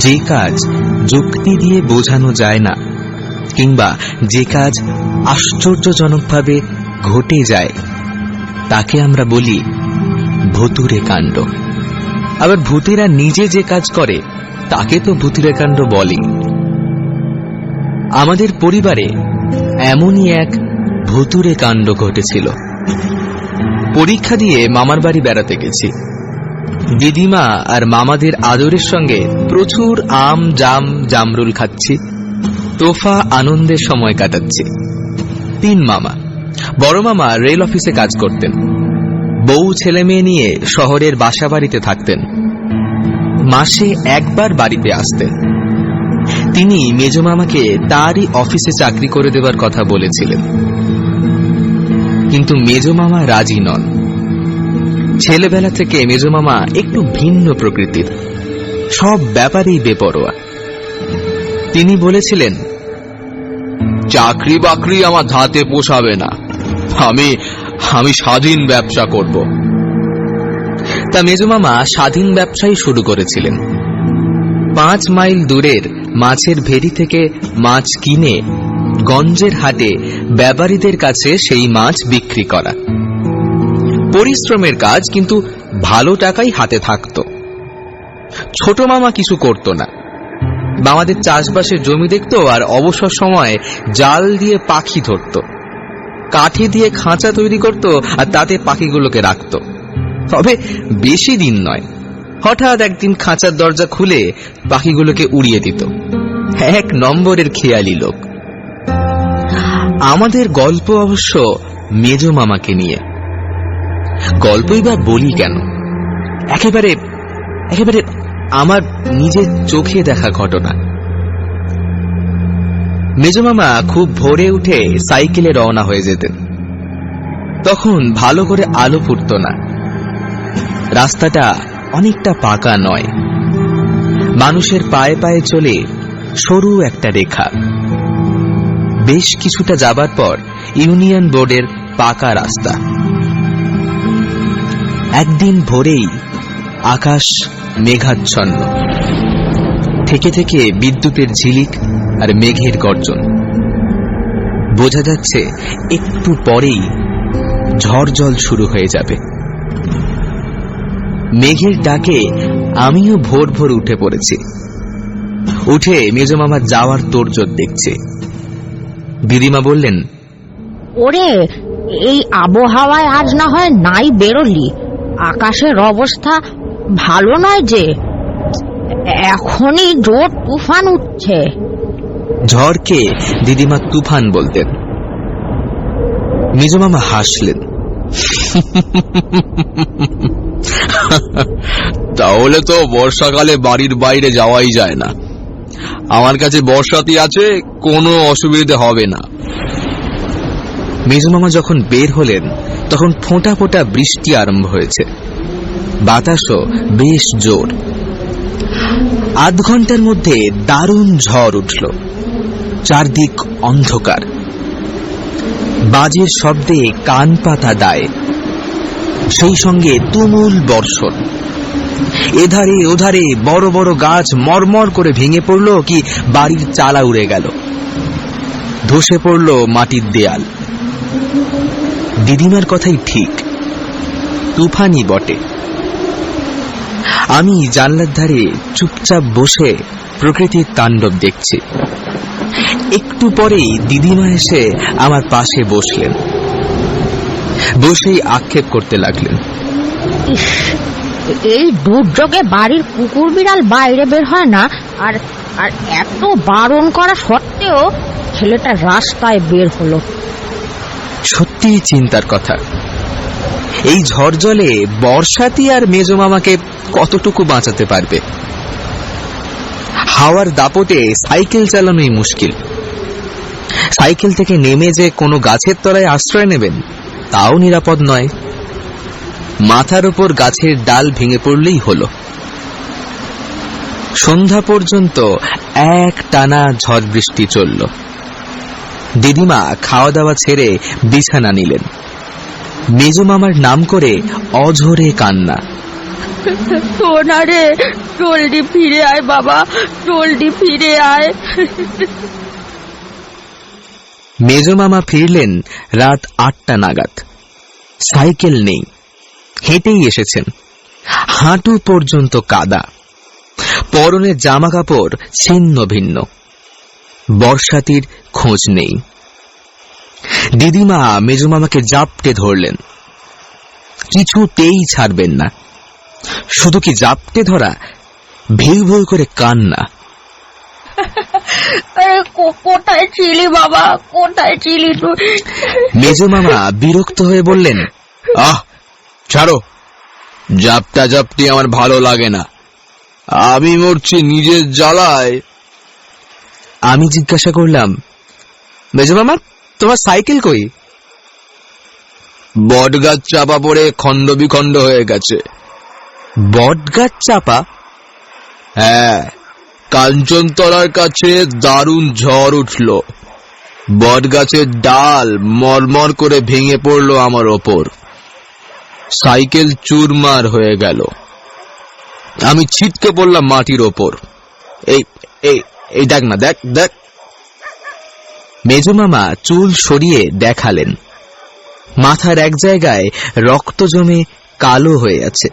যে কাজ যুক্তি দিয়ে বোঝানো যায় না, কিংবা যে কাজ আশ্চর্যজনকভাবে ঘটে যায়, তাকে আমরা বলি ভুতুড়ে কাণ্ড। আবার ভূতেরা নিজে যে কাজ করে তাকে তো ভুতুড়ে কাণ্ড বলে। আমাদের পরিবারে এমনই এক ভুতুড়ে কাণ্ড ঘটেছিল। পরীক্ষা দিয়ে মামার বাড়ি বেড়াতে গেছি। দিদিমা আর মামাদের আদরের সঙ্গে প্রচুর আম, জাম, জামরুল খাচ্ছি, তোফা আনন্দের সময় কাটাচ্ছি। 3 মামা। বড় মামা রেল অফিসে কাজ করতেন, বউ ছেলে মেয়ে নিয়ে শহরের বাসা বাড়িতে থাকতেন, মাসে একবার বাড়িতে আসতেন। তিনি মেজ মামাকে তারই অফিসে চাকরি করে দেবার কথা বলেছিলেন, কিন্তু মেজ মামা রাজি নন। ছেলেবেলা থেকে মেজ মামা একটু ভিন্ন প্রকৃতির, সব ব্যাপারেই বেপরোয়া। তিনি বলেছিলেন, চাকরি বাকরি আমার ধাতে পোষাবে না, আমি স্বাধীন ব্যবসা করব। তা মেজ মামা স্বাধীন ব্যবসাই শুরু করেছিলেন। 5 মাইল দূরের মাছের ভেড়ি থেকে মাছ কিনে গঞ্জের হাটে ব্যাপারীদের কাছে সেই মাছ বিক্রি করা। পরিশ্রমের কাজ, কিন্তু ভালো টাকাই হাতে থাকত। ছোট মামা কিছু করত না, আমাদের চাষবাসের জমি দেখত আর অবসর সময়ে জাল দিয়ে পাখি ধরত, কাঠি দিয়ে খাঁচা তৈরি করত আর তাতে পাখিগুলোকে রাখত। তবে বেশি দিন নয়, হঠাৎ একদিন খাঁচার দরজা খুলে পাখিগুলোকে উড়িয়ে দিত। 1 নম্বরের খেয়ালি লোক। আমাদের গল্প অবশ্য মেজ মামাকে নিয়ে। গল্পই বা বলি কেন, একেবারে আমার নিজের চোখে দেখা ঘটনা। মেজ মামা খুব ভোরে উঠে সাইকেলে রওনা হয়ে যেতেন। তখন ভালো করে আলো ফুটত না, রাস্তাটা অনেকটা পাকা নয়, মানুষের পায়ে পায়ে চলে সরু একটা রেখা। বেশ কিছুটা যাবার পর ইউনিয়ন বোর্ডের পাকা রাস্তা। একদিন ভোরেই আকাশ মেঘাচ্ছন্ন, থেকে থেকে বিদ্যুতের ঝিলিক আর মেঘের গর্জন। বোঝা যাচ্ছে একটু পরেই ঝড় জল শুরু হয়ে যাবে। মেঘের ডাকে আমিও ভোর ভোর উঠে পড়েছি। উঠে মেজ মামা যাওয়ার তোড়জোড় দেখছে। দিদিমা বললেন, ওরে, এই আবহাওয়ায় আজ না হয় নাই বেরোলি, আকাশের অবস্থা ভালো নয় যে, এখনই জোর তুফান উঠছে। ঝড়কে দিদিমা তুফান বলতেন। মেজ মামা হাসলেন। তাহলে তো বর্ষাকালে বাড়ির বাইরে যাওয়াই যায় না। আমার কাছে বর্ষাতি আছে, কোনো অসুবিধে হবে না। মেজ মামা যখন বের হলেন তখন ফোঁটা ফোঁটা বৃষ্টি আরম্ভ হয়েছে, বাতাসও বেশ জোর। আধ ঘন্টার মধ্যে দারুণ ঝড় উঠল, চারদিক অন্ধকার, বাজের শব্দে কান পাতা দায়, সেই সঙ্গে তুমুল বর্ষণ। এধারে ওধারে বড় বড় গাছ মরমর করে ভেঙে পড়ল, কি বাড়ির চালা উড়ে গেল, ধসে পড়ল মাটির দেয়াল। দিদিমার কথাই ঠিক, তুফানই বটে। আমি জানলার ধারে চুপচাপ বসে প্রকৃতির তাণ্ডব দেখছি। একটু পরেই দিদিমা এসে আমার পাশে বসলেন। বসেই আক্ষেপ করতে লাগলেন, এই দুর্যোগে বাড়ির কুকুর বিড়াল বাইরে বের হয় না, আর এত বারণ করা সত্ত্বেও ছেলেটা রাস্তায় বের হলো। সত্যি চিন্তার কথা। এই ঝড় জলে বর্ষাতি আর মেজ মামাকে কতটুকু বাঁচাতে পারবে? হাওয়ার দাপটে সাইকেল চালানোই মুশকিল। সাইকেল থেকে নেমে যে কোনো গাছের তলায় আশ্রয় নেবেন তাও নিরাপদ নয়। মাথার উপর গাছের ডাল ভেঙে পড়লেই হলো। সন্ধ্যা পর্যন্ত এক টানা ঝড় বৃষ্টি চলল। দিদিমা খাওয়া দাওয়া ছেড়ে বিছানা নিলেন। মেজ মামার নাম করে অঝরে কান্না। সোনা রে, জলদি ফিরে আয় বাবা, জলদি ফিরে আয়। মেজো মামা ফিরলেন রাত 8টা নাগাদ। সাইকেল নেই, হেঁটেই এসেছেন। হাঁটু পর্যন্ত কাদা, পরনের জামা কাপড় ছিন্ন ভিন্ন। বর্ষাতির খোঁজ নেই। দিদিমা মেজো মামাকে জাপটে ধরলেন, কিছুতেই ছাড়বেন না। শুধু কি জাপটে ধরা, ভিউ ভিউ করে কান্না। কোথায় ছিলি বাবা, কোথায় ছিলি তুই? মেজো মামা বিরক্ত হয়ে বললেন, ছাড়ো, জাপটা জাপটি আমার ভালো লাগে না। আমি মরছি নিজের জ্বালায়। আমি জিজ্ঞাসা করলাম, মেজো মামা তোমার সাইকেল কই? বটগাছ চাপা পড়ে খণ্ড বিখণ্ড হয়ে গেছে। বটগাছ চাপা? হ্যাঁ, কাঞ্চনতলার কাছে দারুণ ঝড় উঠল। বটগাছের ডাল মরমর করে ভেঙে পড়ল আমার ওপর। সাইকেল চুরমার হয়ে গেল। আমি ছিটকে পড়লাম মাটির ওপর। এই এই এই দেখ না, দেখ দেখ। মেজো মামা চুল সরিয়ে দেখালেন, মাথার এক জায়গায় রক্ত জমে কালো হয়ে আছে।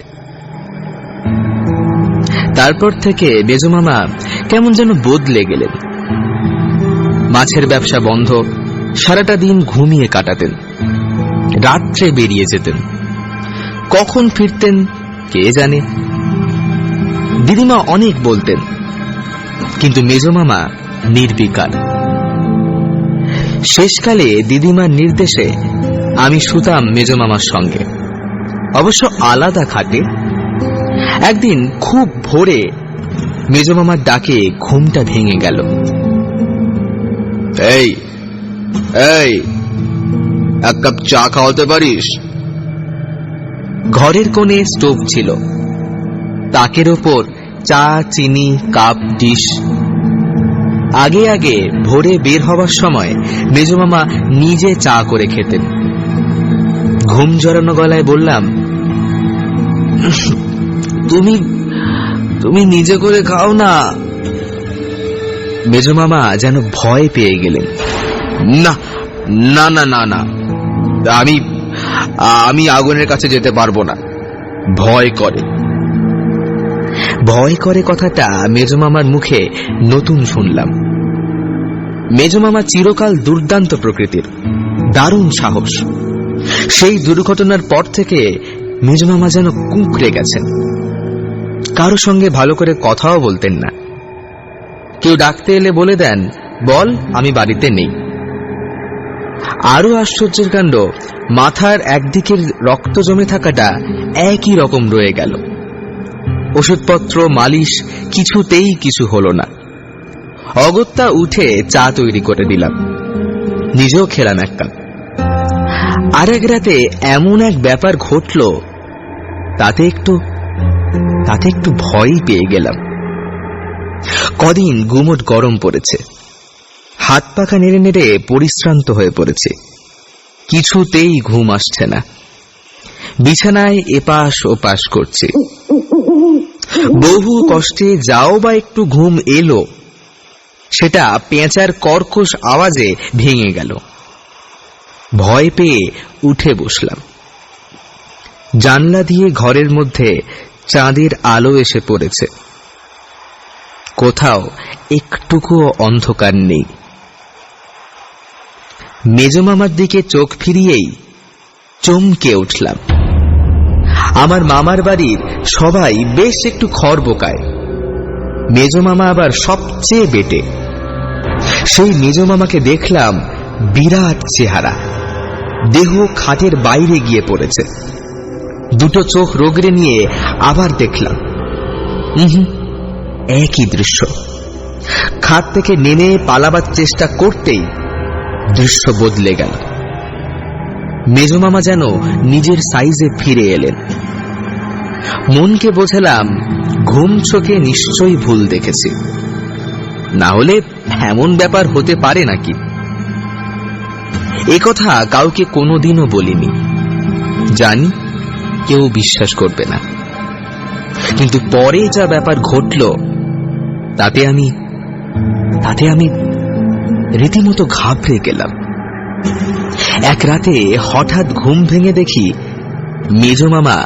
তারপর থেকে মেজো মামা কেমন যেন বদলে গেলেন। মাছের ব্যবসা বন্ধ, সারাটা দিন ঘুমিয়ে কাটাতেন। রাত্রে বেরিয়ে যেতেন, কখন ফিরতেন কে জানে। দিদিমা অনেক বলতেন, কিন্তু মেজো মামা নির্বিকার। শেষকালে দিদিমার নির্দেশে আমি শুতাম মেজো মামার সঙ্গে, অবশ্য আলাদা খাটে। একদিন খুব ভোরে মেজো মামার ডাকে ঘুমটা ভেঙে গেল। এই এই, এক কাপ চা খাওয়াতে পারিস? ঘরের কোণে স্টোভ ছিল, তাকের ওপর চা, চিনি, কাপ, ডিশ। আগে আগে ভোরে বের হবার সময় মেজো মামা নিজে চা করে খেতেন। ঘুম জড়ানো গলায় বললাম, তুমি তুমি নিজে করে খাও না। মেজো মামা যেন ভয় পেয়ে গেলেন। না না না না না, আমি আমি আগুনের কাছে যেতে পারবো না, ভয় করে। ভয় করে কথাটা মেজো মামার মুখে নতুন শুনলাম। মেজো মামা চিরকাল দুর্দান্ত প্রকৃতির, দারুণ সাহস। সেই দুর্ঘটনার পর থেকে মেজো মামা যেন কুঁকড়ে গেছেন। কারো সঙ্গে ভালো করে কথাও বলতেন না। কেউ ডাকতে এলে বলে দেন, বল আমি বাড়িতে নেই। আরো আশ্চর্যের কাণ্ড, মাথার একদিকের রক্ত জমে থাকাটা একই রকম রয়ে গেল। ওষুধপত্র, মালিশ কিছুতেই কিছু হলো না। অগত্যা উঠে চা তৈরি করে দিলাম, নিজেও খেলাম এক কাপ। আর এক রাতে এমন এক ব্যাপার ঘটল, তাতে একটু ভয়ই পেয়ে গেলাম। কদিন গুমোট গরম পড়েছে, হাত পাখা নেড়ে নেড়ে পরিশ্রান্ত হয়ে পড়েছে। কিছুতেই ঘুম আসছে না। বিছানায় এপাশ ওপাশ করছে। বহু কষ্টে যাও বা একটু ঘুম এলো, সেটা পেঁচার কর্কশ আওয়াজে ভেঙে গেল। ভয় পেয়ে উঠে বসলাম। জানলা দিয়ে ঘরের মধ্যে চাঁদের আলো এসে পড়েছে। কোথাও একটুকুও অন্ধকার নেই। মেজো মামার দিকে চোখ ফিরিয়েই চমকে উঠলাম। আমার মামার বাড়ির সবাই বেশ একটু খড়বোকায়, মেজো মামা আবার সবচেয়ে বেটে। সেই মেজো মামাকে দেখলাম বিরাট চেহারা, দেহ খাটের বাইরে গিয়ে পড়েছে। দুটো চোখ রোগড়ে নিয়ে আবার দেখলাম, একই দৃশ্য। খাট থেকে নেমে পালাবার চেষ্টা করতেই দৃশ্য বদলে গেল। মেজো মামা যেন নিজের সাইজে ফিরে এলেন। মনকে বোঝালাম, ঘুম চোখে নিশ্চয়ই ভুল দেখেছি, না হলে এমন ব্যাপার হতে পারে নাকি। একথা কাউকে কোনোদিনও বলিনি, জানি কেউ বিশ্বাস করবে না। কিন্তু পরে যা ব্যাপার ঘটল তাতে আমি রীতিমতো ঘাবড়ে গেলাম। এক রাতে হঠাৎ ঘুম ভেঙে দেখি মেজমামা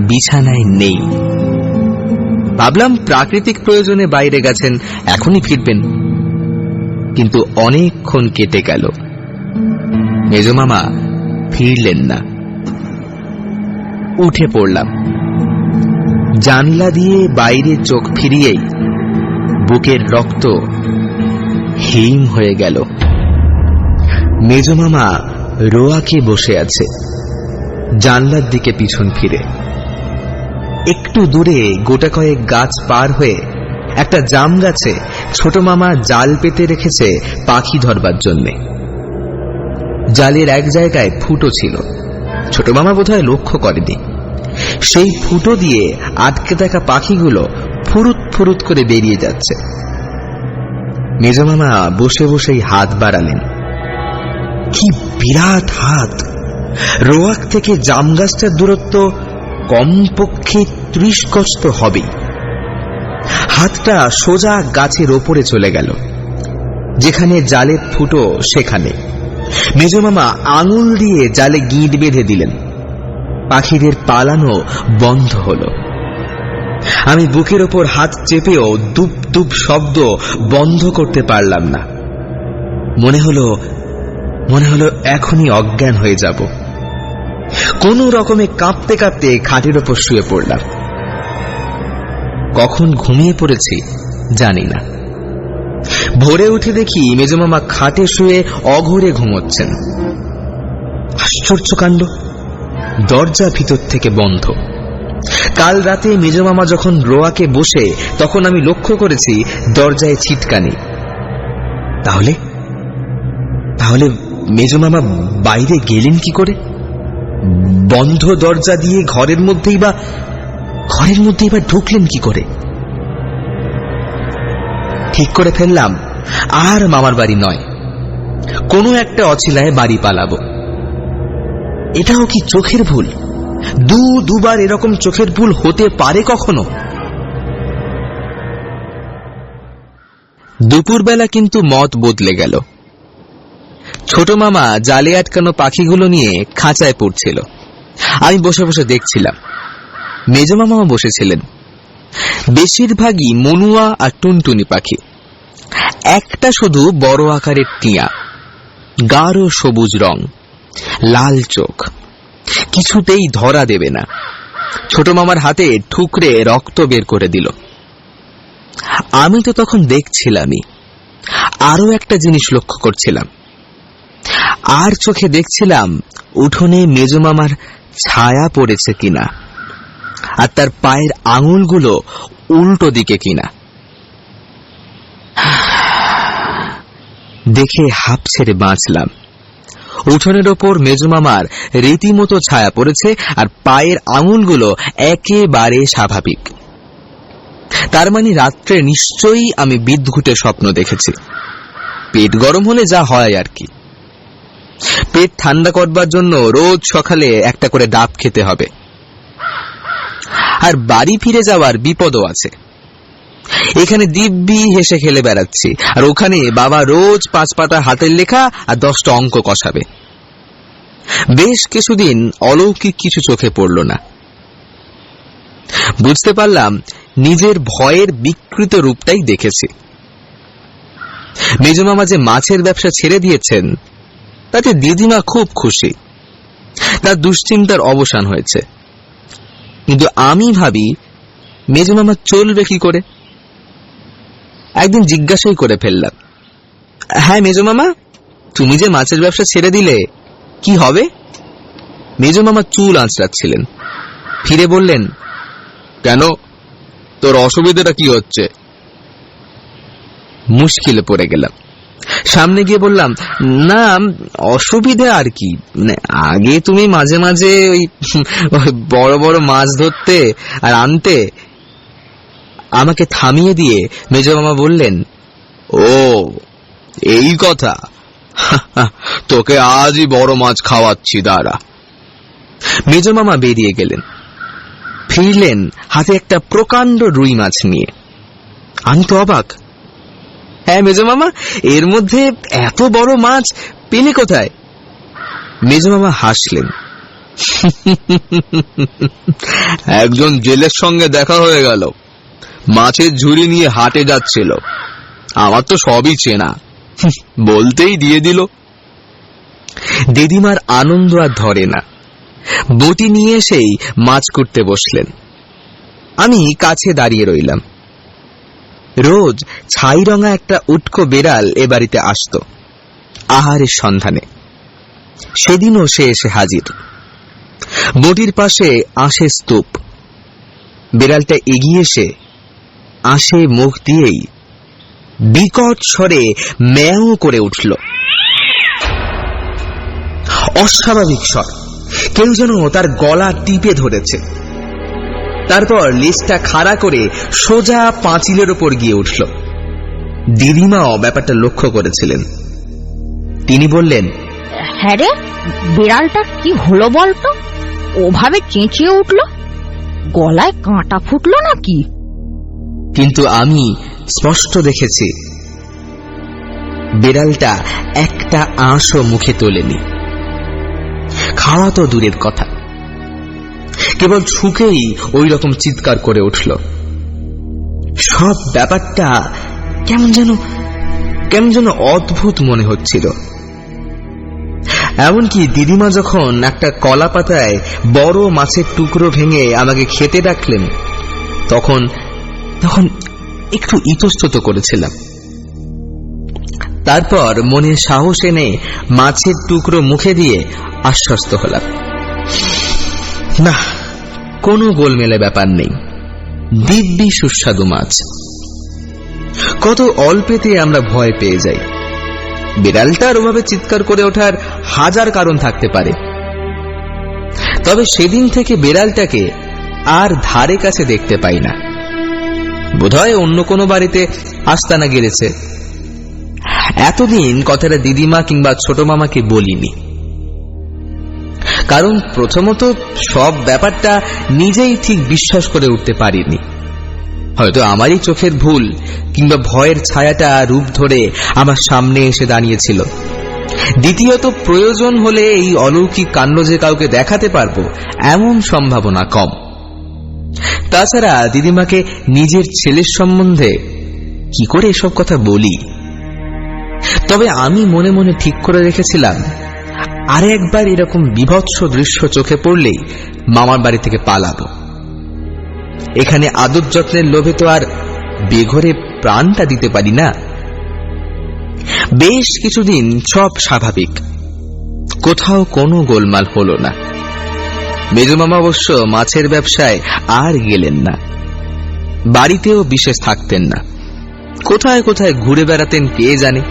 বিছানায় নেই। ভাবলাম প্রাকৃতিক প্রয়োজনে বাইরে গেছেন, এখনই ফিরবেন। কিন্তু অনেকক্ষণ কেটে গেল, মেজমামা ফিরলেন না। উঠে পড়লাম। জানলা দিয়ে বাইরে চোখ ফিরিয়েই বুকের রক্ত হিম হয়ে গেল। মেজমামা রোয়াকে বসে আছে, জানলার দিকে পিছন ফিরে। একটু দূরে গোটা কয়েক গাছ পার হয়ে একটা জাম গাছে ছোট মামা জাল পেতে রেখেছে পাখি ধরবার জন্যে। জালের এক জায়গায় ফুটো ছিল, ছোট মামা বোধহয় লক্ষ্য করেনি। সেই ফুটো দিয়ে আটকে থাকা পাখিগুলো ফুরুত ফুরুত করে বেরিয়ে যাচ্ছে। মেজমামা বসে বসেই হাত বাড়ালেন। কি বিরাট হাত! রোয়াক থেকে জাম গাছটার দূরত্ব কমপক্ষে 30 গজ তো হবেই। হাতটা সোজা গাছের ওপরে চলে গেল, যেখানে জালের ফুটো সেখানে। মেজমামা আঙুল দিয়ে জালে গিঁট বেঁধে দিলেন। পাখিদের পালানো বন্ধ হলো। আমি বুকের ওপর হাত চেপেও দুপ দুপ শব্দ বন্ধ করতে পারলাম না। মনে হলো এখনই অজ্ঞান হয়ে যাব। কোনো রকমে কাঁপতে কাঁপতে খাটের ওপর শুয়ে পড়লাম। কখন ঘুমিয়ে পড়েছি জানি না। ভোরে উঠে দেখি মেজমামা খাটে শুয়ে অঘোরে ঘুমোচ্ছেন। আশ্চর্য কাণ্ড, দরজা ভিতর থেকে বন্ধ। কাল রাতে মেজমামা যখন রোয়াকে বসে, তখন আমি লক্ষ্য করেছি দরজায় ছিটকানি। তাহলে মেজমামা বাইরে গেলেন কি করে? বন্ধ দরজা দিয়ে ঘরের মধ্যেই বা ঢুকলেন কি করে? ঠিক করে ফেললাম আর মামার বাড়ি নয়, কোনো একটা অছিলায় বাড়ি পালাবো। এটাও কি চোখের ভুল? দুবার এরকম চোখের ভুল হতে পারে কখনো? দুপুরবেলা কিন্তু মত বদলে গেল। ছোট মামা জালে আটকানো পাখিগুলো নিয়ে খাঁচায় পড়ছিল। আমি বসে বসে দেখছিলাম। মেজমামাও বসেছিলেন। বেশিরভাগই মনুয়া আর টুনটুনি পাখি। একটা শুধু বড় আকারের টিয়া, গাঢ় সবুজ রং, লাল চোখ, কিছুতেই ধরা দেবে না। ছোট মামার হাতে ঠুকরে রক্ত বের করে দিল। আমি তো তখন দেখছিলামই, আরো একটা জিনিস লক্ষ্য করছিলাম। আর চোখে দেখছিলাম উঠোনে মেজমামার ছায়া পড়েছে কিনা, আর তার পায়ের আঙুলগুলো উল্টো দিকে কিনা। দেখে হাঁপ ছেড়ে বাঁচলাম। উঠোনের ওপর মেজমামার রীতিমতো ছায়া পড়েছে, আর পায়ের আঙুলগুলো একেবারে স্বাভাবিক। তার মানে রাত্রে নিশ্চয়ই আমি বিদঘুটে স্বপ্ন দেখেছি। পেট গরম হলে যা হয় আর কি। পেট ঠান্ডা করবার জন্য রোজ সকালে একটা করে ডাব খেতে হবে। আর বাড়ি ফিরে যাওয়ার বিপদও আছে। এখানে দিব্যি হেসে খেলে বেড়াচ্ছি, আর ওখানে বাবা রোজ 5 পাতা হাতের লেখা আর 10টা অঙ্ক কষাবে। বেশ কিছুদিন অলৌকিক কিছু চোখে পড়ল না। বুঝতে পারলাম নিজের ভয়ের বিকৃত রূপটাই দেখেছি। মেজমামা যে মাছের ব্যবসা ছেড়ে দিয়েছেন তাতে দিদিমা খুব খুশি। তার দুশ্চিন্তার অবসান হয়েছে। কিন্তু আমি ভাবি মেজমামা চলবে কি করে। একদিন জিজ্ঞাসাই করে ফেললাম, হ্যাঁ মেজমামা, তুমি যে মাছের ব্যবসা ছেড়ে দিলে কি হবে? মেজমামা চুল আঁচড়াচ্ছিলেন। ফিরে বললেন, কেন, তোর অসুবিধাটা কি হচ্ছে? মুশকিলে পড়ে গেলাম। সামনে গিয়ে বললাম, না অসুবিধা আর কি, আগে তুমি মাঝে মাঝে ওই বড় বড় মাছ ধরতে আর আনতে। আমাকে থামিয়ে দিয়ে মেজমামা বললেন, ও এই কথা, তোকে আজই বড় মাছ খাওয়াচ্ছি, দাঁড়া। মেজমামা বেরিয়ে গেলেন। ফিরলেন হাতে একটা প্রকাণ্ড রুই মাছ নিয়ে। আমি তো অবাক। হ্যাঁ মেজো মামা, এর মধ্যে এত বড় মাছ পেলে কোথায়? মেজো মামা হাসলেন। একজন জেলের সঙ্গে দেখা হয়ে গেল, মাছের ঝুড়ি নিয়ে হাটে যাচ্ছিল। আমার তো সবই চেনা, বলতেই দিয়ে দিল। দিদিমার আনন্দ আর ধরে না। বটি নিয়ে এসেই মাছ করতে বসলেন। আমি কাছে দাঁড়িয়ে রইলাম। রোজ ছাই রঙা একটা উটকো বেড়াল এ বাড়িতে আসত আহারের সন্ধানে। সেদিনও সে এসে হাজির। বটির পাশে আঁশের স্তূপ। বেড়ালটা এগিয়ে এসে আঁশে মুখ দিয়েই বিকট স্বরে ম্যাও করে উঠল। অস্বাভাবিক স্বর, কেউ যেন তার গলা টিপে ধরেছে। তারপর লেজটা খাড়া করে সোজা পাঁচিলের ওপর গিয়ে উঠল। দিদিমাও ব্যাপারটা লক্ষ্য করেছিলেন। তিনি বললেন, হ্যাঁ রে, বিড়ালটা কি হলো বলতো? ওভাবে চেঁচিয়ে উঠল, গলায় কাঁটা ফুটলো নাকি? কিন্তু আমি স্পষ্ট দেখেছি বিড়ালটা একটা আঁশও মুখে তোলেনি। খাওয়া তো দূরের কথা, কেবল ছুঁকেই ওই রকম চিৎকার করে উঠল। সব ব্যাপারটা কেমন যেন অদ্ভুত মনে হচ্ছিল। এমনকি দিদিমা যখন একটা কলা পাতায় বড় মাছের টুকরো ভেঙে আমাকে খেতে ডাকলেন, তখন একটু ইতস্তত করেছিলাম। তারপর মনে সাহস এনে মাছের টুকরো মুখে দিয়ে আশ্বস্ত হলাম, না, কোনো গোলমেলে ব্যাপার নেই, দিব্যি সুস্বাদু মাছ। কত অল্পেতে আমরা ভয় পেয়ে যাই। বিড়ালটার ওভাবে চিৎকার করে ওঠার হাজার কারণ থাকতে পারে, তবে সেদিন থেকে বিড়ালটাকে আর ধারে কাছে দেখতে পাই না। বোধহয় অন্য কোনো বাড়িতে আস্তানা গেড়েছে। এতদিন কথাটা দিদিমা কিংবা ছোট মামাকে বলিনি, কারণ প্রথমত সব ব্যাপারটা নিজেই ঠিক বিশ্বাস করে উঠতে পারিনি। হয়তো আমারই চোখের ভুল কিংবা ভয়ের ছায়াটা রূপ ধরে আমার সামনে এসে দাঁড়িয়েছিল। দ্বিতীয়ত প্রয়োজন হলে এই অলৌকিক কাণ্ড যে কাউকে দেখাতে পারবো এমন সম্ভাবনা কম। তাছাড়া দিদিমাকে নিজের ছেলের সম্বন্ধে কি করে এসব কথা বলি? তবে আমি মনে মনে ঠিক করে রেখেছিলাম, আরে একবার এরকম বিভৎস দৃশ্য চোখে পড়লেই মামার বাড়ি থেকে পালাবো। এখানে আদর যত্নের লোভে তো আর বেঘরে প্রাণটা দিতে পারি না। বেশ কিছুদিন সব স্বাভাবিক, কোথাও কোনো গোলমাল হলো না। মেজো মামা অবশ্য মাছের ব্যবসায় আর গেলেন না, বাড়িতেও বিশেষ থাকতেন না, কোথায় কোথায় ঘুরে বেড়াতেন কে জানে।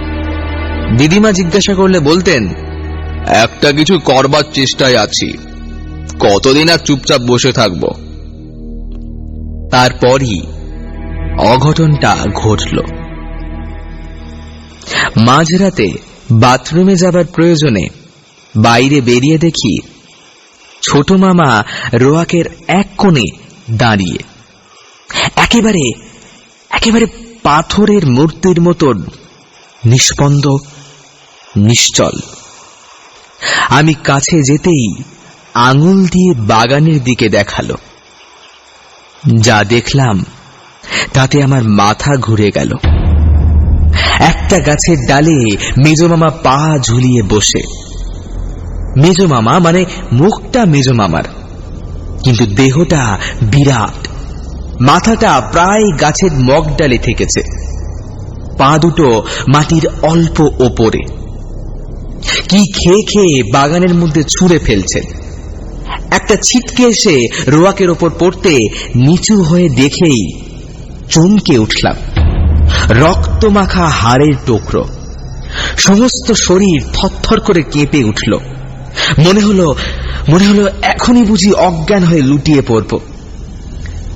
দিদিমা জিজ্ঞাসা করলে বলতেন, একটা কিছু করবার চেষ্টায় আছি, কতদিন আর চুপচাপ বসে থাকব। তারপরই অঘটনটা ঘটল। মাঝরাতে বাথরুমে যাবার প্রয়োজনে বাইরে বেরিয়ে দেখি ছোট মামা রোয়াকের এক কোণে দাঁড়িয়ে, একেবারে পাথরের মূর্তির মতন নিষ্পন্দ, নিশ্চল। আমি কাছে যেতেই আঙুল দিয়ে বাগানের দিকে দেখালো। যা দেখলাম তাতে আমার মাথা ঘুরে গেল। একটা গাছের ডালে মেজো মামা পা ঝুলিয়ে বসে। মেজো মামা মানে মুখটা মেজো মামার, কিন্তু দেহটা বিরাট। মাথাটা প্রায় গাছের মগ ডালে ঠেকেছে, পা দুটো মাটির অল্প ওপরে। কি খেয়ে খেয়ে বাগানের মধ্যে ছুঁড়ে ফেলছেন। একটা ছিটকে এসে রোয়াকের ওপর পড়তে নিচু হয়ে দেখেই চমকে উঠলাম। রক্ত মাখা হাড়ের টুকরো, সমস্ত শরীর থরথর করে কেঁপে উঠল। মনে হলো এখনই বুঝি অজ্ঞান হয়ে লুটিয়ে পড়ব।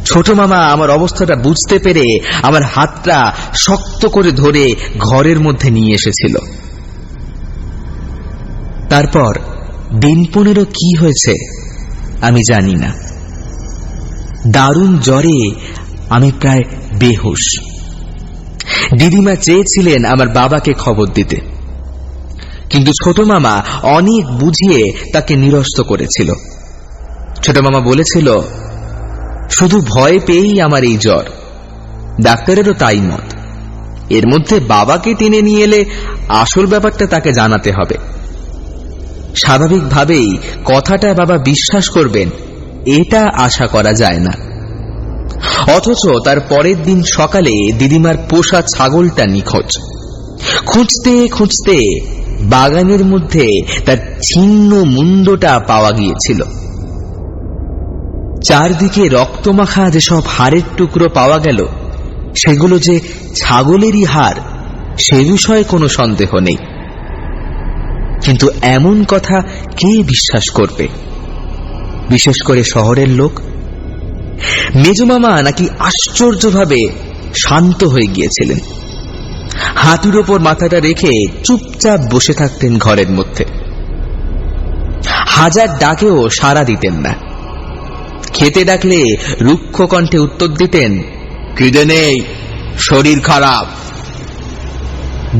ছোট মামা আমার অবস্থাটা বুঝতে পেরে আমার হাতটা শক্ত করে ধরে ঘরের মধ্যে নিয়ে এসেছিল। তারপর দিন 15 কি হয়েছে আমি জানি না। দারুণ জ্বরে আমি প্রায় বেহুশ। দিদিমা চেয়েছিলেন আমার বাবাকে খবর দিতে, কিন্তু ছোট মামা অনেক বুঝিয়ে তাকে নিরস্ত করেছিল। ছোট মামা বলেছিল, শুধু ভয় পেয়েই আমার এই জ্বর, ডাক্তারেরও তাই মত। এর মধ্যে বাবাকে টেনে নিয়ে এলে আসল ব্যাপারটা তাকে জানাতে হবে। স্বাভাবিকভাবেই কথাটা বাবা বিশ্বাস করবেন এটা আশা করা যায় না। অথচ তার পরের দিন সকালে দিদিমার পোষা ছাগলটা নিখোঁজ। খুঁজতে খুঁজতে বাগানের মধ্যে তার ছিন্ন মুন্ডটা পাওয়া গিয়েছিল। চারদিকে রক্তমাখা যেসব হাড়ের টুকরো পাওয়া গেল, সেগুলো যে ছাগলেরই হাড় সে বিষয়ে কোনো সন্দেহ নেই। কিন্তু এমন কথা কে বিশ্বাস করবে, বিশেষ করে শহরের লোক? মেজমামা নাকি আশ্চর্যভাবে শান্ত হয়ে গিয়েছিলেন। হাঁটুর ওপর মাথাটা রেখে চুপচাপ বসে থাকতেন ঘরের মধ্যে। হাজার ডাকেও সাড়া দিতেন না। খেতে ডাকলে রুক্ষ কণ্ঠে উত্তর দিতেন, খিদে নেই, শরীর খারাপ।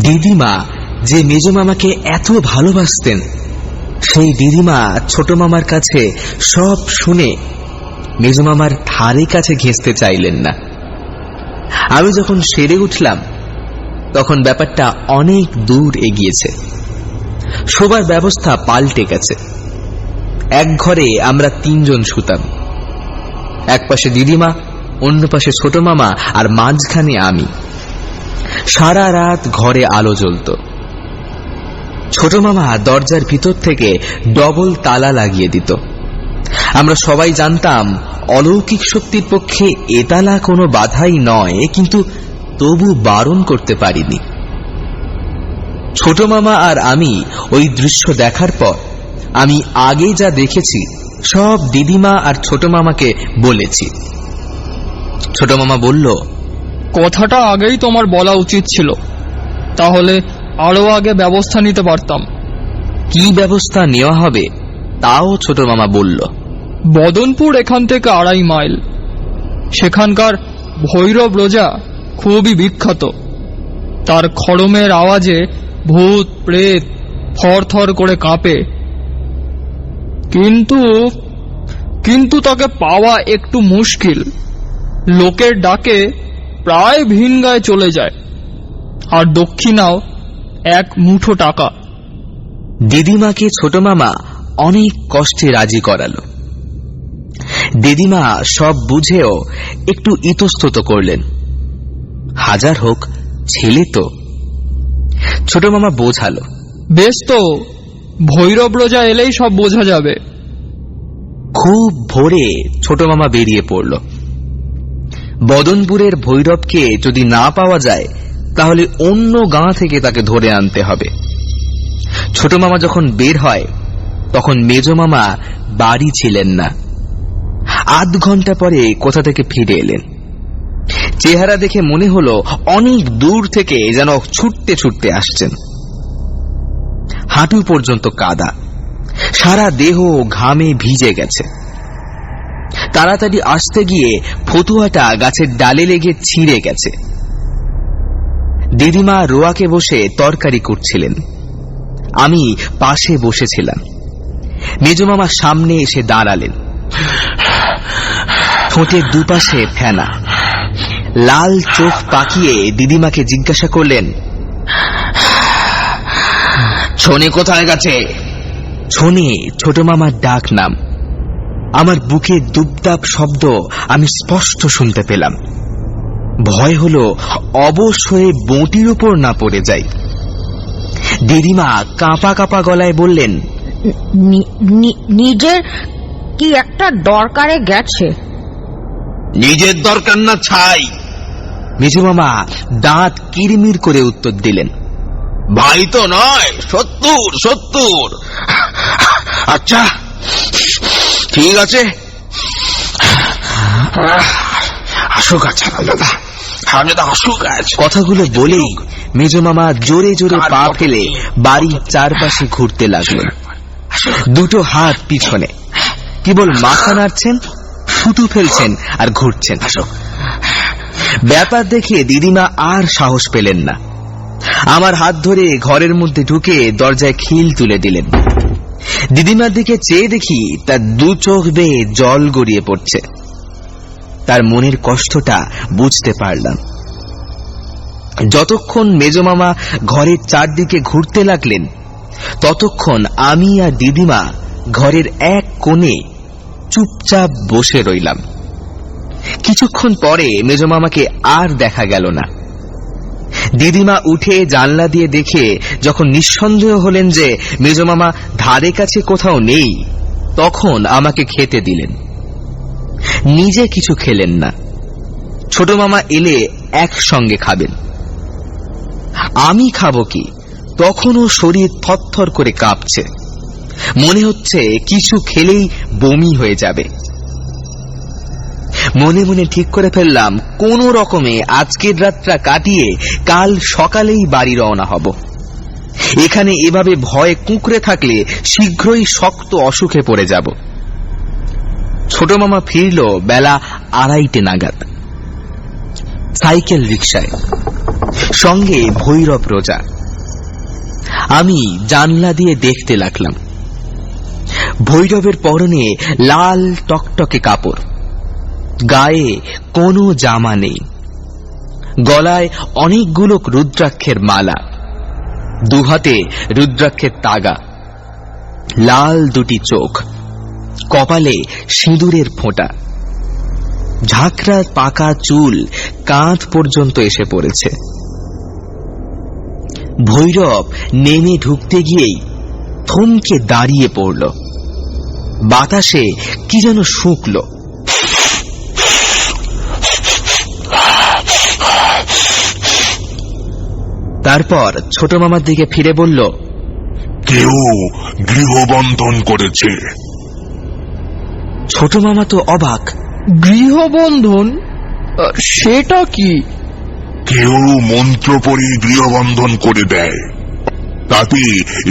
দিদিমা যে মেজমামাকে এত ভালোবাসতেন, সেই দিদিমা ছোট মামার কাছে সব শুনে মেজমামার ধারে কাছে ঘেঁষতে চাইলেন না। আমি যখন সেরে উঠলাম তখন ব্যাপারটা অনেক দূর এগিয়েছে। শোবার ব্যবস্থা পাল্টে গেছে। এক ঘরে আমরা 3 জন শুতাম। এক পাশে দিদিমা, অন্য পাশে ছোট মামা, আর মাঝখানে আমি। সারা রাত ঘরে আলো জ্বলত। ছোট মামা দরজার ভিতর থেকে ডবল তালা লাগিয়ে দিত। আমরা সবাই জানতাম অলৌকিক শক্তির পক্ষে এ তালা কোনো বাধাই নয়, কিন্তু তবু বারণ করতে পারিনি। ছোট মামা আর আমি ওই দৃশ্য দেখার পর আমি আগে যা দেখেছি সব দিদিমা আর ছোট মামাকে বলেছি। ছোট মামা বলল, কথাটা আগেই তোমার বলা উচিত ছিল, তাহলে আরো আগে ব্যবস্থা নিতে পারতাম। কি ব্যবস্থা নেওয়া হবে তাও ছোট মামা বলল। বদনপুর এখান থেকে 2.5 মাইল। সেখানকার ভৈরব রোজা খুবই বিখ্যাত। তার খড়মের আওয়াজে ভূত প্রেত থরথর করে কাঁপে। কিন্তু তাকে পাওয়া একটু মুশকিল। লোকের ডাকে প্রায় ভিনগায় চলে যায়, আর দক্ষিণাও 1 মুঠো টাকা। দিদিমাকে ছোট মামা অনেক কষ্টে রাজি করালো। দিদিমা সব বুঝেও একটু ইতস্তত করলেন। হাজার হোক, ছেলে তো। ছোট মামা বোঝালো, বেশ তো, ভৈরব রোজা এলেই সব বোঝা যাবে। খুব ভোরে ছোট মামা বেরিয়ে পড়ল। বদনপুরের ভৈরবকে যদি না পাওয়া যায় তাহলে অন্য গাঁ থেকে তাকে ধরে আনতে হবে। ছোট মামা যখন বের হয় তখন মেজ মামা বাড়ি ছিলেন না। আধ ঘন্টা পরে কোথা থেকে ফিরে এলেন। চেহারা দেখে মনে হলো অনেক দূর থেকে যেন ছুটতে ছুটতে আসছেন। হাঁটু পর্যন্ত কাদা, সারা দেহ ঘামে ভিজে গেছে। তাড়াতাড়ি আসতে গিয়ে ফতুয়াটা গাছের ডালে লেগে ছিঁড়ে গেছে। দিদিমা রোয়াকে বসে তরকারি করছিলেন, আমি পাশে বসেছিলাম। মেজমামা সামনে এসে দাঁড়ালেন। ঠোঁটের দুপাশে ফেনা, লাল চোখ পাকিয়ে দিদিমাকে জিজ্ঞাসা করলেন, ছনে কোথায় গেছে? ছনে ছোট মামার ডাক নাম। আমার বুকে দুবদাব শব্দ আমি স্পষ্ট শুনতে পেলাম। ভয় হলো অবশ্যই বঁটির উপর না পড়ে যাই। দিদিমা কাঁপা কাঁপা গলায় বললেন, নিজের কি একটা দরকারে গেছে। নিজের দরকার না ছাই। মেজো মামা দাঁত কিরমির করে উত্তর দিলেন, ভাই তো নয়, 70। আচ্ছা ঠিক আছে, আসুক। আচ্ছা দাদা, আসুক। কথাগুলো বলেই মেজো মামা জোরে জোরে পা ফেলে বাড়ির চারপাশে ঘুরতে লাগলেন। দুটো হাত পিছনে, কেবল মাথা নাড়ছেন থুতু ফেলছেন আর ঘুরছেন। ব্যাপার দেখে দিদিমা আর সাহস পেলেন না, আমার হাত ধরে ঘরের মধ্যে ঢুকে দরজায় খিল তুলে দিলেন। দিদিমার দিকে চেয়ে দেখি তার দু চোখ বেয়ে জল গড়িয়ে পড়ছে। তার মনের কষ্টটা বুঝতে পারলাম। যতক্ষণ মেজমামা ঘরের চারদিকে ঘুরতে লাগলেন, ততক্ষণ আমি আর দিদিমা ঘরের এক কোণে চুপচাপ বসে রইলাম। কিছুক্ষণ পরে মেজমামাকে আর দেখা গেল না। দিদিমা উঠে জানলা দিয়ে দেখে যখন নিঃসন্দেহ হলেন যে মেজমামা ধারে কাছে কোথাও নেই, তখন আমাকে খেতে দিলেন। নিজে কিছু খেলেন না, ছোট মামা এলে একসঙ্গে খাবেন। আমি খাবো কি? তখনও শরীর থরথর করে কাঁপছে, মনে হচ্ছে কিছু খেলেই বমি হয়ে যাবে। মনে মনে ঠিক করে ফেললাম কোনো রকমে আজকের রাতটা কাটিয়ে কাল সকালেই বাড়ি রওনা হব। এখানে এভাবে ভয়ে কুঁকড়ে থাকলে শীঘ্রই শক্ত অসুখে পড়ে যাব। ছোট মামা ফিরল বেলা 2:30 নাগাদ, সাইকেল রিকশায়, সঙ্গে ভৈরব রোজা। আমি জানলা দিয়ে দেখতে লাগলাম। ভৈরবের পরনে লাল টকটকে কাপড়, গায়ে কোনো জামা নেই, গলায় অনেকগুলো রুদ্রাক্ষের মালা, দুহাতে রুদ্রাক্ষের তাগা, লাল দুটি চোখ, কপালে সিঁদুরের ফোঁটা, ঝাঁকড়া পাকা চুল কাঁধ পর্যন্ত এসে পড়েছে। ভৈরব নেমে ঢুকতে গিয়েই থমকে দাঁড়িয়ে পড়ল। বাতাসে কি যেন শুঁকল। তারপর ছোট মামার দিকে ফিরে বলল, কেউ গৃহবন্ধন করেছে। ছোট মামা তো অবাক। গৃহবন্ধন? সেটা কি? কেউ মন্ত্র পড়ে গৃহবন্ধন করে দেয়, তাতে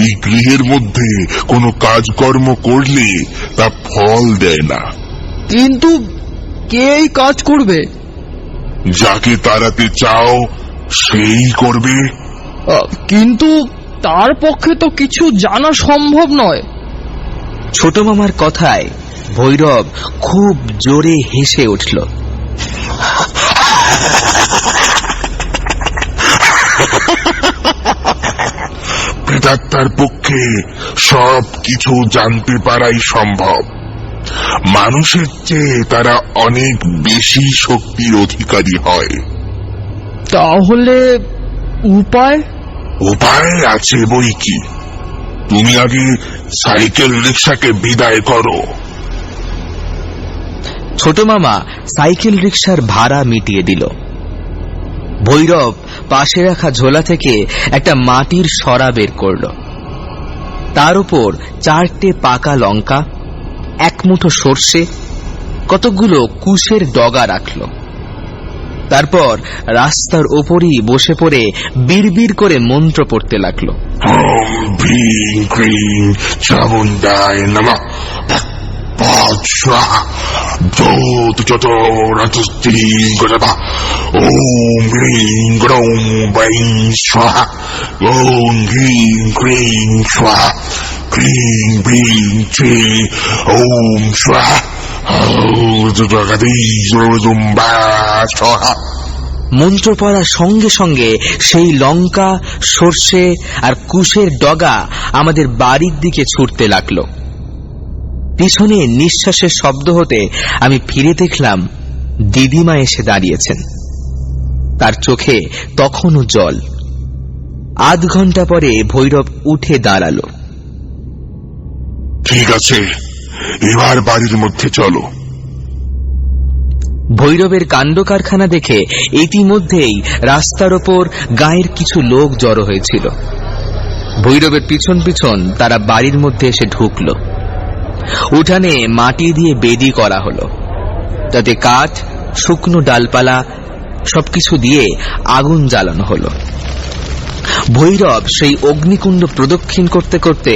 এই গৃহের মধ্যে কোনো কাজকর্ম করলে তা ফল দেয় না। কিন্তু কে এই কাজ করবে? যাকে তাড়াতে চাও সেই করবে। কিন্তু তার পক্ষে তো কিছু জানা সম্ভব নয়। ছোট মামার কথায় ভৈরব খুব জোরে হেসে উঠল। প্রেতাত্মার পক্ষে সব কিছু জানতে পারাই সম্ভব। মানুষের চেয়ে তারা অনেক বেশি শক্তির অধিকারী হয়। তাহলে উপায়? উপায় আছে বই কি। তুমি আগে সাইকেল রিক্সাকে বিদায় করো। ছোট মামা সাইকেল রিকশার ভাড়া মিটিয়ে দিল। ভৈরব পাশে রাখা ঝোলা থেকে একটা মাটির সরা বের করল। তার উপর 4টে পাকা লঙ্কা, 1 মুঠো সর্ষে, কতগুলো কুশের ডগা রাখল। তারপর রাস্তার ওপরই বসে পড়ে বিড়বিড় করে মন্ত্র পড়তে লাগলো। ওম ভ্রিং ক্রিং চামুণ্ডায় নমঃ। ওম হ্রিং গ্রৌং বৈং স্বাহা। ওম হ্রিং ক্রিং স্বাহা। ক্রিং ব্রিং ত্রি ওম স্বাহা। মন্ত্র পড়ার সঙ্গে সঙ্গে সেই লঙ্কা, সর্ষে আর কুশের ডগা আমাদের বাড়ির দিকে ছুটতে লাগলো। পিছনে নিঃশ্বাসের শব্দ হতে আমি ফিরে দেখলাম দিদিমা এসে দাঁড়িয়েছেন। তার চোখে তখনও জল। আধ ঘন্টা পরে ভৈরব উঠে দাঁড়ালো। ঠিক আছে, এবার বাড়ির মধ্যে চলো। ভৈরবের কাণ্ড কারখানা দেখে ইতিমধ্যেই রাস্তার ওপর গাঁয়ের কিছু লোক জড়ো হয়েছিল। ভৈরবের পিছন পিছন তারা বাড়ির মধ্যে এসে ঢুকল। উঠানে মাটি দিয়ে বেদি করা হলো, তাতে কাঠ, শুকনো ডালপালা সবকিছু দিয়ে আগুন জ্বালানো হলো। ভৈরব সেই অগ্নিকুণ্ড প্রদক্ষিণ করতে করতে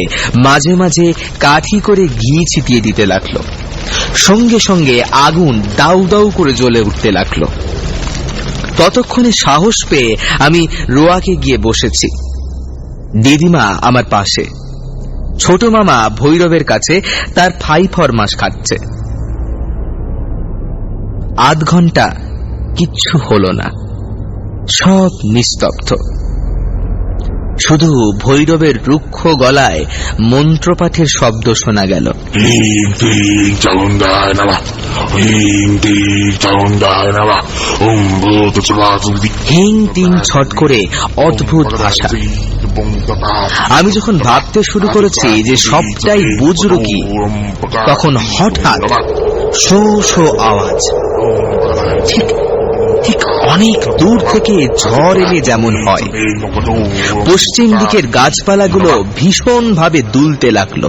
মাঝে মাঝে কাঠি করে ঘি ছিটিয়ে দিতে লাগলো। সঙ্গে সঙ্গে আগুন দাউ দাউ করে জ্বলে উঠতে লাগলো। ততক্ষণে সাহস পেয়ে আমি রোয়াকে গিয়ে বসেছি। দিদিমা আমার পাশে, ছোট মামা ভৈরবের কাছে তার ফাই ফরমাস খাচ্ছে। আধ ঘন্টা কিচ্ছু হলো না, সব নিস্তব্ধ। শুধু ভৈরবের রুক্ষ গলায় মন্ত্রপাঠের শব্দ শোনা গেল। হিং তিং চামুন্ডায় নমঃ, হিং তিং চামুন্ডায় নমঃ, ওম ভূত চলাচলি। হিং তিং ছট করে অদ্ভুত ভাষা। আমি যখন ভাবতে শুরু করেছি যে সবটাই বুঝলো কি, তখন হঠাৎ শো শো আওয়াজ। ঠিক ঠিক অনেক দূর থেকে ঝড় এলে যেমন হয়, পশ্চিম দিকের গাছপালাগুলো ভীষণভাবে দুলতে লাগলো।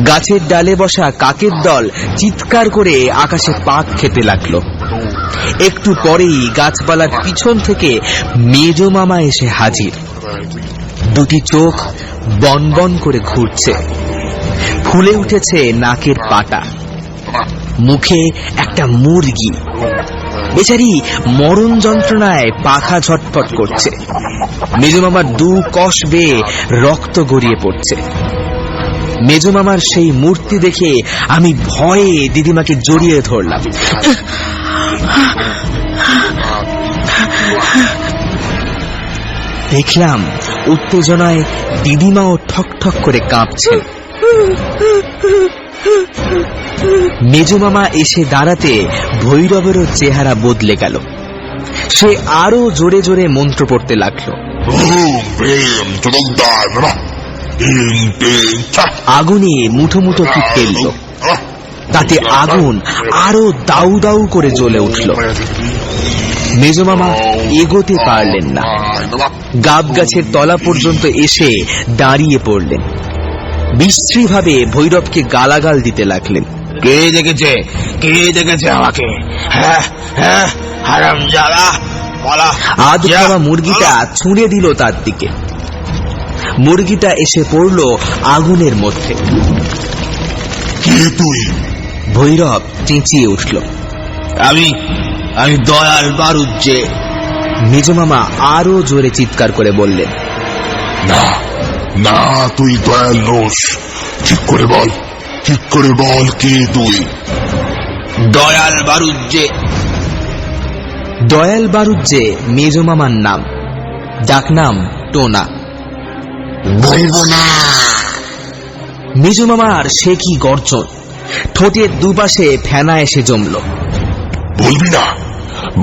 গাছের ডালে বসা কাকের দল চিৎকার করে আকাশে পাক খেতে লাগলো। একটু পরেই গাছপালার পিছন থেকে মেজ মামা এসে হাজির। দুটি চোখ বন বন করে ঘুরছে, ফুলে উঠেছে নাকের পাটা, মুখে একটা মুরগি। বেচারি মরণ যন্ত্রণায় পাখা ঝটপট করছে। মেজমামার দু কষ বেয়ে রক্ত গড়িয়ে পড়ছে। মেজমামার সেই মূর্তি দেখে আমি ভয়ে দিদিমাকে জড়িয়ে ধরলাম। দেখলাম উত্তেজনায় দিদিমাও ঠক ঠক করে কাঁপছে। মেজমামা এসে দাঁড়াতে ভৈরবেরও চেহারা বদলে গেল। সে আরো জোরে জোরে মন্ত্র পড়তে লাগলো। আগুনে মুঠো মুঠো কি ফেলল, তাতে আগুন আরো দাউ দাউ করে জ্বলে উঠল। মেজমামা এগোতে পারলেন না, গাব গাছের তলা পর্যন্ত এসে দাঁড়িয়ে পড়লেন। বিশ্রীভাবে ভৈরবকে গালাগাল দিতে লাগলেন। কে দেখেছে, কে দেখেছে আমাকে? হ্যাঁ হ্যাঁ, হারামজাদা, বলা। আধ খাওয়া মুরগিটা ছুঁড়ে দিল তার দিকে। মুরগিটা এসে পড়ল আগুনের মধ্যে। কে তুই? ভৈরব চেঁচিয়ে উঠল। আমি আমি দয়াল বারুজ্জে। মেজমামা আরো জোরে চিৎকার করে বললেন, না না, তুই দয়াল নোস। ঠিক করে বল, ঠিক করে বল, কে তুই? দয়াল বারুজ্জে। দয়াল বারুজ্জে মেজমামার নাম, ডাকনাম টোনা। বলবো না। মেজমামার সে কি গর্জন, ঠোঁটের দুপাশে ফেনা এসে জমল। বলবি না,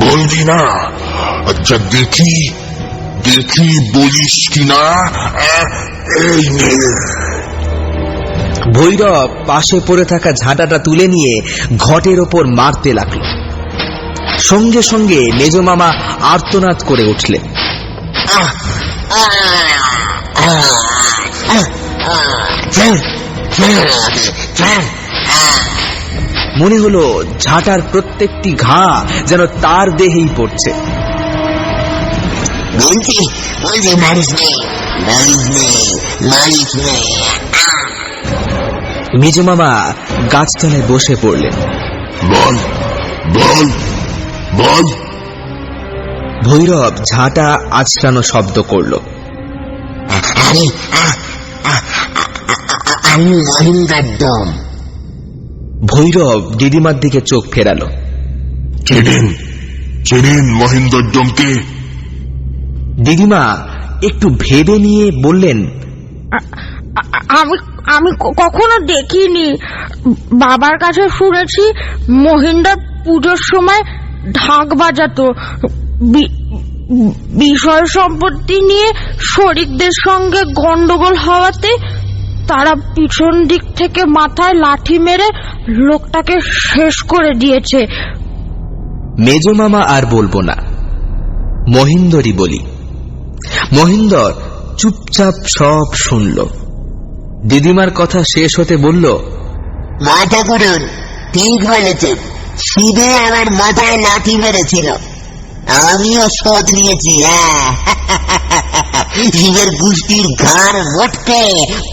বলবি না? আচ্ছা দেখি দেখি বলিস কিনা। এই নে। ভৈরব পাশে পড়ে থাকা ঝাঁটাটা তুলে নিয়ে ঘটের ওপর মারতে লাগল। সঙ্গে সঙ্গে মেজমামা আর্তনাদ করে উঠলেন। মনে হলো ঝাঁটার প্রত্যেকটি ঘা যেন তার দেহেই পড়ছে। মেজমামা গাছতলায় বসে পড়লেন। বল বল বল। ভৈরব ঝাঁটা আছড়ানো শব্দ করল। ভৈরব দিদিমার দিকে চোখ ফেরালো। চেনেন চেনেন মহেন্দ্রমকে? দিদিমা একটু ভেবে নিয়ে বললেন, আমি আমি কখনো দেখিনি। বাবার কাছে শুনেছি মহিন্দার পুজোর সময় ঢাক বাজাতো। বিষয় সম্পত্তি নিয়ে শরিকদের সঙ্গে গন্ডগোল হওয়াতে তারা পিছন দিক থেকে মাথায় লাঠি মেরে লোকটাকে শেষ করে দিয়েছে। মেজমামা আর বলবো না, মহিন্দরই বলি। মহিন্দর চুপচাপ সব শুনল। দিদিমার কথা শেষ হতে বলল, মাথা করুন, ঠিক বলেছেন। শিবে আমার মাথায় লাঠি মেরেছিল, আমিও শোধ নিয়েছি। শিবের গোষ্ঠীর ঘাড় মোটকে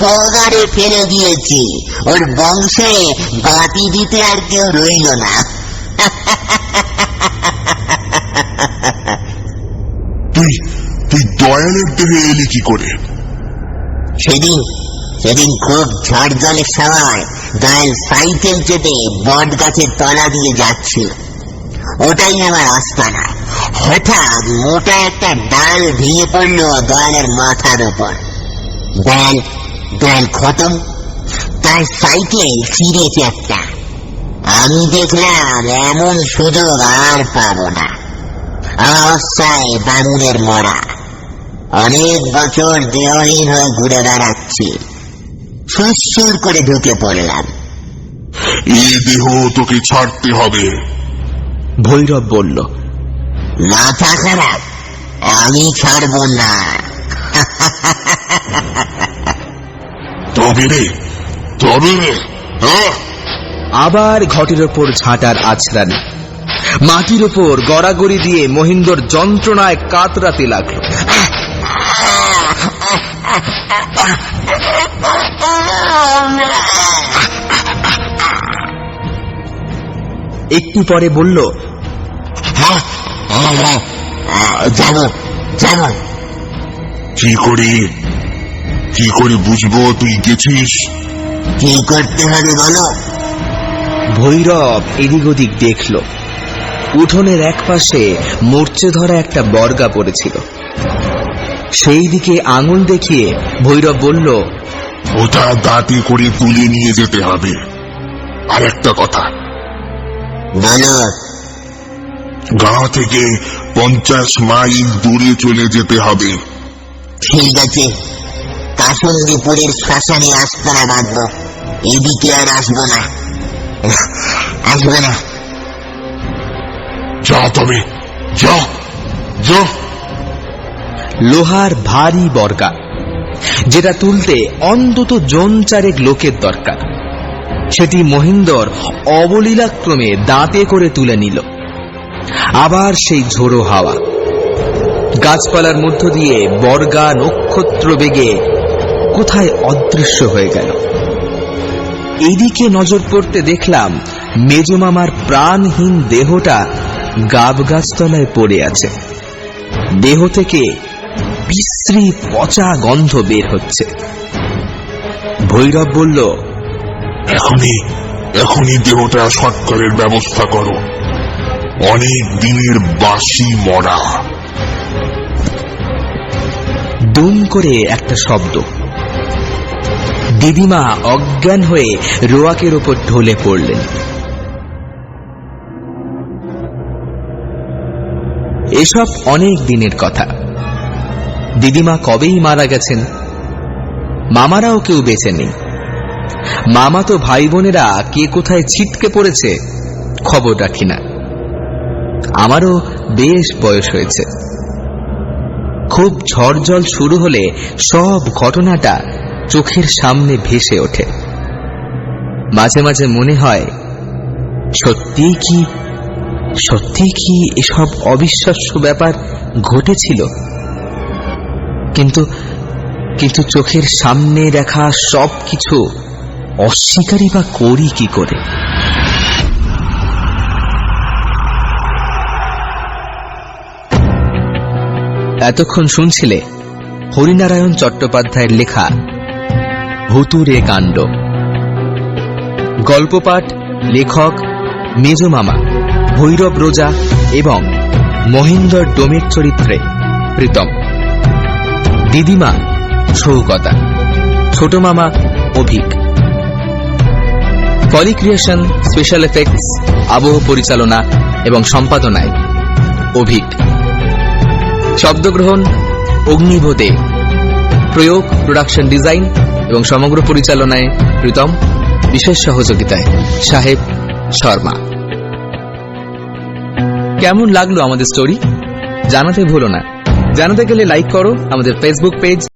পগারে ফেলে দিয়েছি। ওর বংশে বাতি দিতে আর কেউ রইল না। তুই দয়ালের দেহে এলি কি করে? সেদিন খুব ঝড় জলের সময় দয়াল সাইকেল চেপে বট গাছের তলা দিয়ে যাচ্ছিল। ওটাই আমার আস্তানা। হঠাৎ মোটা একটা ডাল ভেঙে পড়লো দয়ালের মাথার উপর। দয়াল খতম। তার সাইকেল চিড়ে চ্যাপ্টা। আমি দেখলাম এমন সুযোগ আর পাবো না। অবস্থায় বামুনের মরা। অনেক বছর দেহহীন হয়ে ঘুরে বেড়াচ্ছি। সুর করে ঢুকে পড়লাম। এ দেহ তোকে ছাড়তে হবে। ভৈরব বলল, মাথা খারাপ, আমি ছাড়ব না। তবে রে আবার ঘটের ওপর ঝাঁটার আছড়ানি। মাটির ওপর গড়াগড়ি দিয়ে মহিন্দর যন্ত্রণায় কাতরাতে লাগল। একটু পরে বলল, যাব। কি করে বুঝবো তুই গেছিস? কি করতে হবে বলো? ভৈরব এদিক ওদিক দেখল। উঠোনের এক পাশে মরচে ধরা একটা বর্গা পড়েছিল। সেই দিকে আঙুল দেখিয়ে ভৈরব বলল, ওটা দাঁতে করে তুলে নিয়ে যেতে হবে। আর একটা কথা, বলো। গাঁ থেকে 50 মাইল দূরে চলে যেতে হবে। ঠিক আছে, কাসুন্দিপুরের শ্মশানে আস্তানা বাঁধব। এদিকে আর আসবো না। যা তবে, যা। লোহার ভারী বর্গা, যেটা তুলতে অন্তত জন চারেক লোকের দরকার, সেটি মহিন্দর অবলীলাক্রমে দাঁতে করে তুলে নিল। আবার সেই ঝোড়ো হাওয়া। গাছপালার মধ্য দিয়ে বর্গা নক্ষত্র বেগে কোথায় অদৃশ্য হয়ে গেল। এদিকে নজর পড়তে দেখলাম মেজমামার প্রাণহীন দেহটা গাব গাছতলায় পড়ে আছে। দেহ থেকে বিশ্রী পচা গন্ধ বের হচ্ছে। ভৈরব বলল, এখনই দেহটা সৎকারের ব্যবস্থা করো। অনেক দিনের বাসি মরা। দুম করে একটা শব্দ। দিদিমা অজ্ঞান হয়ে রোয়াকের ওপর ঢলে পড়লেন। এসব অনেক দিনের কথা। দিদিমা কবেই মারা গেছেন। মামারাও কেউ বেঁচে নেই। মামা তো ভাই বোনেরা কে কোথায় ছিটকে পড়েছে খবর রাখি না। আমারও বেশ বয়স হয়েছে। খুব ঝড় জল শুরু হলে সব ঘটনাটা চোখের সামনে ভেসে ওঠে। মাঝে মাঝে মনে হয়, সত্যি কি এসব অবিশ্বাস্য ব্যাপার ঘটেছিল? কিন্তু চোখের সামনে দেখা সব কিছু অস্বীকারই বা করি কি করে? এতক্ষণ শুনছিলে হরিনারায়ণ চট্টোপাধ্যায়ের লেখা ভুতুড়ে কাণ্ড। গল্পপাঠ লেখক মেজমামা, ভৈরব রোজা এবং মহিন্দর ডোমের চরিত্রে প্রীতম, দিদিমা সৌগতা, ছোট মামা অভিক। পলিক্রিয়েশন, স্পেশাল এফেক্টস, আবহ পরিচালনা এবং সম্পাদনায় অভিক। শব্দগ্রহণ অগ্নিভোদে, প্রয়োগ, প্রোডাকশন ডিজাইন এবং সমগ্র পরিচালনায় প্রীতম, বিশেষ সহযোগিতায় সাহেব শর্মা। কেমন লাগলো আমাদের স্টোরি জানাতে ভুলো না। জানাতে গেলে লাইক করো আমাদের ফেসবুক পেজ